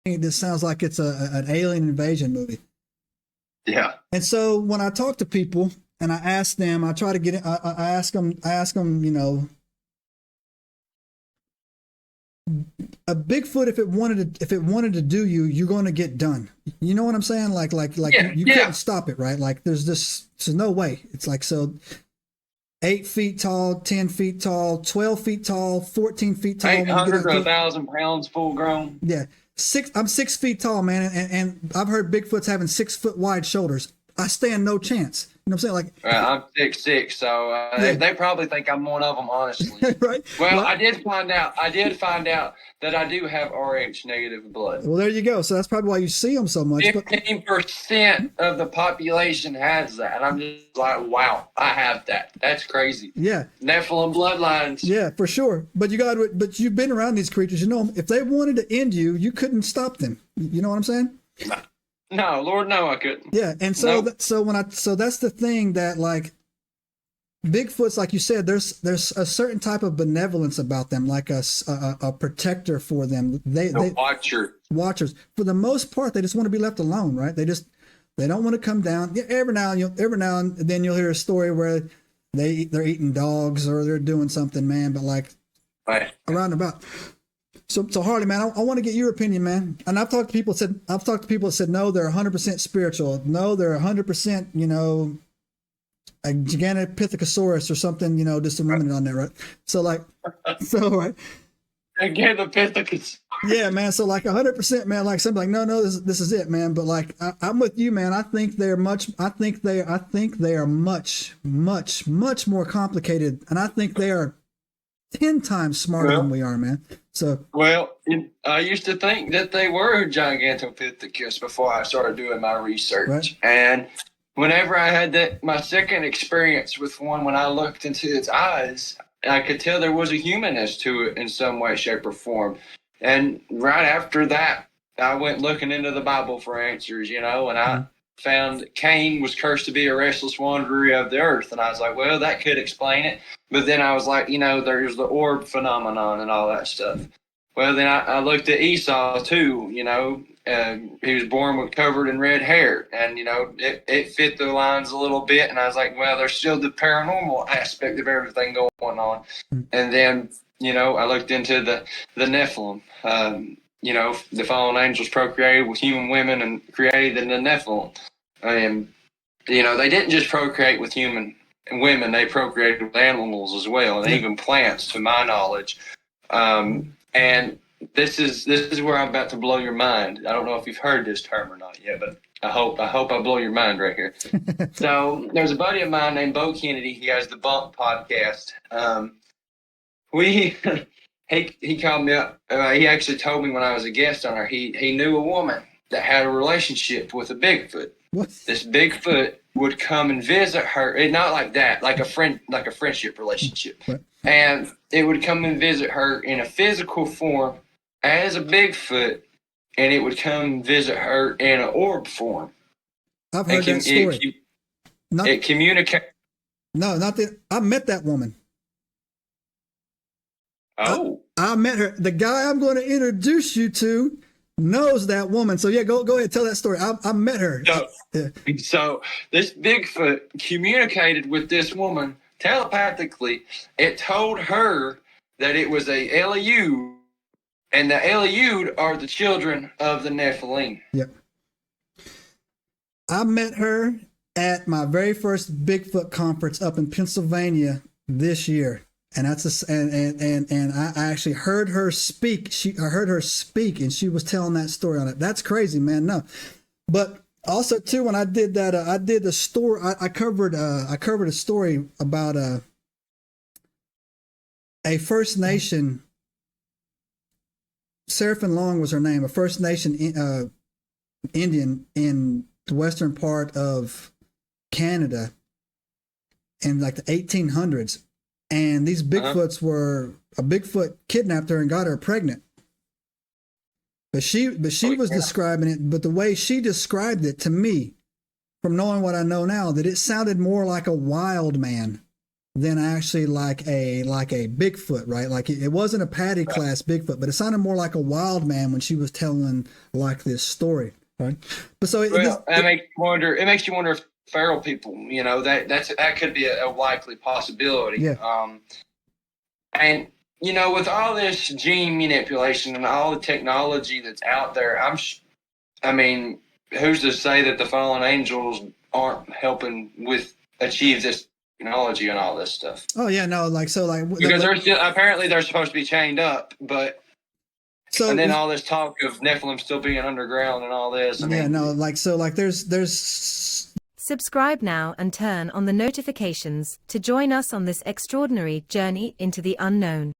This sounds like it's an alien invasion movie. Yeah. And so when I talk to people and I ask them, I try to get it. I ask them, you know, a Bigfoot, if it wanted to do you, you're going to get done. You know what I'm saying? Like Yeah, you couldn't stop it, right? Like there's no way. It's like, so 8 feet tall, 10 feet tall, 12 feet tall, 14 feet tall. 800 to 1,000 pounds full grown. Yeah. I'm 6 feet tall, man. And I've heard Bigfoot's having 6 foot wide shoulders. I stand no chance. You know what I'm saying? Like, I'm 6'6", so Yeah. they probably think I'm one of them, honestly. right? Well, I did find out that I do have Rh negative blood. Well, there you go. So that's probably why you see them so much. 15% of the population has that. I'm just like, wow, I have that. That's crazy. Yeah. Nephilim bloodlines. Yeah, for sure. But but you've been around these creatures. You know, if they wanted to end you, you couldn't stop them. You know what I'm saying? No, Lord, no, I couldn't. Yeah, and so Nope. so that's the thing, that like Bigfoot's, like you said, there's a certain type of benevolence about them, like a protector for them. They watchers. For the most part, they just want to be left alone, right? They don't want to come down. Yeah, every now and then you'll hear a story where they're eating dogs or they're doing something, man. But like Right. around about. So Harley, man, I want to get your opinion, man. And I've talked to people that said no, they're 100% spiritual. No, they're 100%, you know, a Gigantopithecus or something, you know, just a remnant on there, right? So like, right. Gigantopithecus. Yeah, man. So like 100%, man. Like something like, no, this is it, man. But like, I'm with you, man. I think they are much more complicated, and I think they are 10 times smarter than we are, man. So I used to think that they were Gigantopithecus before I started doing my research, right. And whenever I had my second experience with one, when I looked into its eyes, I could tell there was a humanness to it in some way, shape, or form. And right after that, I went looking into the Bible for answers, you know, and I found that Cain was cursed to be a restless wanderer of the earth. And I was like, well, that could explain it. But then I was like, you know, there's the orb phenomenon and all that stuff. Well, then I looked at Esau too, you know. He was born with covered in red hair, and you know it fit the lines a little bit. And I was like, well, there's still the paranormal aspect of everything going on. And then you know I looked into the Nephilim. You know, the fallen angels procreated with human women and created the Nephilim. And you know they didn't just procreate with human women; they procreated with animals as well, and even plants, to my knowledge. And this is where I'm about to blow your mind. I don't know if you've heard this term or not yet, but I hope I blow your mind right here. So there's a buddy of mine named Bo Kennedy. He has the Bump podcast. He called me up. He actually told me when I was a guest on her, he knew a woman that had a relationship with a Bigfoot. What? This Bigfoot would come and visit her. Not like that, like a friendship relationship. What? And it would come and visit her in a physical form as a Bigfoot, and it would come and visit her in an orb form. I've heard that story. It communicates. No, not that. I met that woman. Oh. I met her. The guy I'm going to introduce you to knows that woman. So yeah, go ahead, tell that story. I met her. So this Bigfoot communicated with this woman telepathically. It told her that it was a Eliud, and the Eliud are the children of the Nephilim. Yep. I met her at my very first Bigfoot conference up in Pennsylvania this year. And and I actually heard her speak. I heard her speak, and she was telling that story on it. That's crazy, man. No, but also too, when I did that, I did the story. I covered a story about a First Nation. Seraphim Long was her name. A First Nation Indian in the western part of Canada in like the 1800s. And these Bigfoots a Bigfoot kidnapped her and got her pregnant. But she was describing it, but the way she described it to me, from knowing what I know now, that it sounded more like a wild man than actually like a Bigfoot, right? Like it wasn't a Patty class Bigfoot, but it sounded more like a wild man when she was telling like this story, right? But so it makes you wonder if feral people, you know, that could be a likely possibility. Yeah. And you know, with all this gene manipulation and all the technology that's out there, I mean, who's to say that the fallen angels aren't helping achieve this technology and all this stuff? Oh yeah, no, because apparently they're supposed to be chained up, but and then all this talk of Nephilim still being underground and all this. There's. Subscribe now and turn on the notifications to join us on this extraordinary journey into the unknown.